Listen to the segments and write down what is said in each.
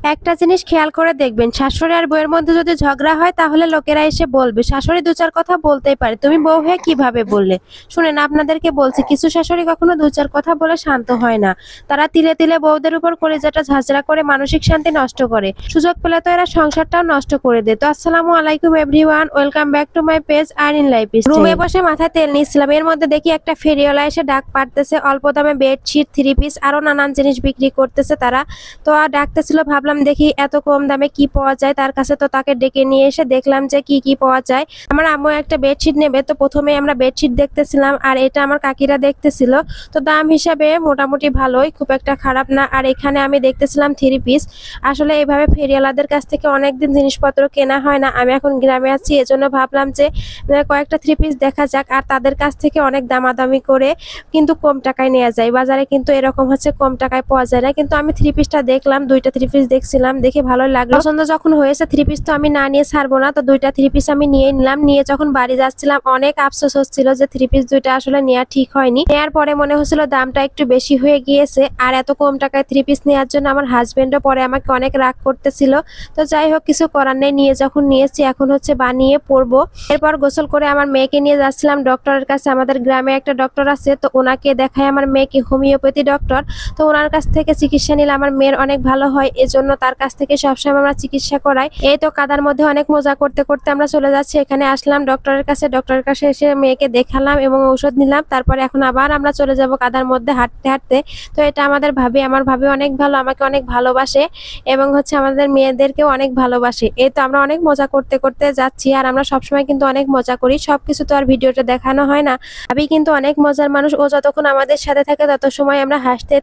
একটা জিনিস খেয়াল করে দেখবেন, শাশুড়ি আর বউয়ের মধ্যে যদি ঝগড়া হয় তাহলে লোকেরা এসে বলবে, শাশুড়ি দু চার কথা বলতেই পারে, তুমি বউ হয়ে কিভাবে বললে। শুনেন, আপনাদেরকে বলছি, কিছু শাশুড়ি কখনো দু চার কথা বলে শান্ত হয় না। তারা তিলে তিলে বউদের উপর কলিজাটা ঝাঁঝরা করে মানসিক শান্তি নষ্ট করে। সুযোগ পেলে তো এরা সংসারটাও নষ্ট করে দেয়। তো আসসালামু আলাইকুম everyone, welcome back to my page earning life. রুমে বসে মাথায় তেল নিচ্ছিলাম, এর মধ্যে দেখি একটা ফেরিওয়ালা এসে ডাক পাড়তেছে। অল্প দামে বেডশিট, থ্রি পিস আরো নানান জিনিস বিক্রি করতেছে তারা। তো আর ডাকতেছিল, ভাবলাম দেখি এত কম দামে কি পাওয়া যায় তার কাছে। তো তাকে ডেকে নিয়ে এসে দেখলাম যে কি কি পাওয়া যায়। আমার আম্মু একটা বেডশিট নেবে, তো প্রথমে আমরা বেডশিট দেখতেছিলাম আর এটা আমার কাকিরা দেখতেছিল। তো দাম হিসাবে মোটামুটি ভালোই, খুব একটা খারাপ না। আর এখানে আমি দেখতেছিলাম থ্রি পিস। আসলে এইভাবে ফেরিওয়ালাদের কাছ থেকে অনেকদিন জিনিসপত্র কেনা হয় না। আমি এখন গ্রামে আছি, এজন্য ভাবলাম যে কয়েকটা থ্রি পিস দেখা যাক। আর তাদের কাছ থেকে অনেক দামাদামি করে কিন্তু কম টাকায় নেওয়া যায়। বাজারে কিন্তু এরকম হচ্ছে কম টাকায় পাওয়া যায় না। কিন্তু আমি থ্রি পিসটা দেখলাম, দুইটা থ্রি পিস দেখছিলাম, দেখে ভালো লাগলো। পছন্দ যখন হয়েছে থ্রি পিস তো আমি না নিয়ে ছাড়বো না। তো দুইটা থ্রি পিস আমি নিয়ে নিলাম। নিয়ে যখন বাড়ি যাচ্ছিলাম অনেক আফসোস হচ্ছিল যে থ্রি পিস দুইটা আসলে নেওয়া ঠিক হয়নি। নেওয়ার পরে মনে হচ্ছিল দামটা একটু বেশি হয়ে গিয়েছে। আর এত কম টাকায় থ্রি পিস নেওয়ার জন্য আমার হাজবেন্ডও পরে আমাকে অনেক রাগ করতেছিল। তো যাই হোক, কিছু করার নেই, নিয়ে যখন নিয়েছি এখন হচ্ছে বানিয়ে পরবো। এরপর গোসল করে আমার মেয়েকে নিয়ে যাচ্ছিলাম ডক্টরের কাছে। আমাদের গ্রামে একটা ডক্টর আছে, তো ওনাকে দেখায় আমার মেয়েকে, হোমিওপ্যাথি ডক্টর। তো ওনার কাছ থেকে চিকিৎসা নিলে আমার মেয়ের অনেক ভালো হয়, এজন্য তার কাছ থেকে সবসময় আমরা চিকিৎসা করাই। এই তো কাদার মধ্যে অনেক মজা করতে করতে আমরা চলে যাচ্ছি। এখানে আসলাম ডক্টরের কাছে। ডক্টরের কাছে এসে মেয়েকে দেখালাম এবং ঔষধ নিলাম। তারপরে এখন আবার আমরা চলে যাব কাদার মধ্যে হাঁটতে হাঁটতে। তো এটা আমাদের ভাবি, আমার ভাবি অনেক ভালো, আমাকে অনেক ভালোবাসে এবং হচ্ছে আমাদের মেয়েদেরকেও অনেক ভালোবাসে। এই তো আমরা অনেক মজা করতে করতে যাচ্ছি। আর আমরা সবসময় কিন্তু অনেক মজা করি, সবকিছু তো আর ভিডিওটা দেখানো হয় না। ভাবি কিন্তু অনেক মজার মানুষ, ও যতক্ষণ আমাদের সাথে থাকে তত সময় আমরা হাসতে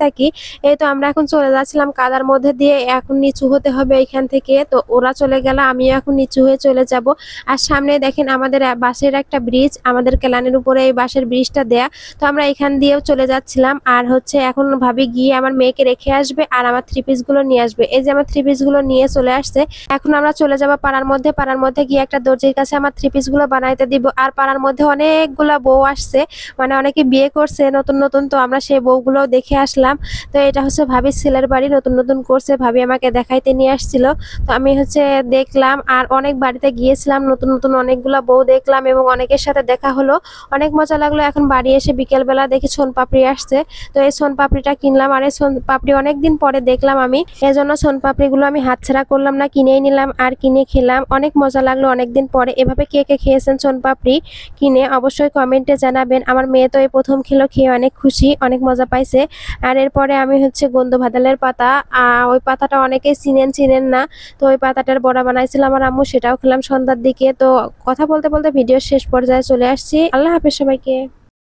থাকি। এই তো আমরা এখন চলে যাচ্ছিলাম কাদার মধ্যে দিয়ে। এখন নিচু হতে হবে এখান থেকে। তো ওরা চলে গেল, আমিও এখন নিচু হয়ে চলে যাব। আর সামনে দেখেন আমাদের বাঁশের একটা ব্রিজ, আমাদের কেলানের উপরে এই বাঁশের ব্রিজটা দেয়া। তো আমরা এখান দিয়েও চলে যাচ্ছিলাম। আর হচ্ছে এখন ভাবি গিয়ে আমার মেয়েকে রেখে আসবে আর আমার থ্রি পিস গুলো নিয়ে আসবে। এই যে আমার থ্রি পিস গুলো নিয়ে চলে আসছে। এখন আমরা চলে যাব পাড়ার মধ্যে। পাড়ার মধ্যে গিয়ে একটা দর্জির কাছে আমার থ্রি পিস গুলো বানাইতে দিব। আর পাড়ার মধ্যে অনেকগুলা বউ আসছে, মানে অনেকে বিয়ে করছে নতুন নতুন। তো আমরা সেই বউগুলো দেখে আসলাম। তো এটা হচ্ছে ভাবির ছেলের বাড়ি, নতুন নতুন করছে, ভাবি আমাকে দেখাইতে নিয়ে আসছিল। তো আমি হচ্ছে দেখলাম। আর অনেক বাড়িতে গিয়েছিলাম, নতুন নতুন অনেকগুলা বউ দেখলাম এবং অনেকের সাথে দেখা হলো, অনেক মজা লাগলো। এখন বাড়ি এসে বিকেলবেলা দেখি সোনপাপড়ি আসছে। তো এই সোনপাপড়িটা কিনলাম। আর এই সোনপাপড়ি অনেকদিন পরে দেখলাম আমি, এজন্য সোনপাপড়ি গুলো আমি হাতছাড়া করলাম না, কিনেই নিলাম আর কিনে খেলাম। অনেক মজা লাগলো অনেকদিন পরে। এভাবে কে কে খেয়েছেন সোনপাপড়ি কিনে অবশ্যই কমেন্টে জানাবেন। আমার মেয়ে তো এই প্রথম খেলো, খেয়ে অনেক খুশি, অনেক মজা পাইছে। আর এরপরে আমি হচ্ছে গন্ধ ভাদালের পাতা, ওই পাতাটা অনেকেই চিনেন না। তো ওই পাতাটার বড়া বানাইছিলাম আমার আম্মু, সেটাও খেলাম সন্ধ্যার দিকে। তো কথা বলতে বলতে ভিডিওর শেষ পর্যায়ে চলে আসছি। আল্লাহ হাফেজ সবাইকে।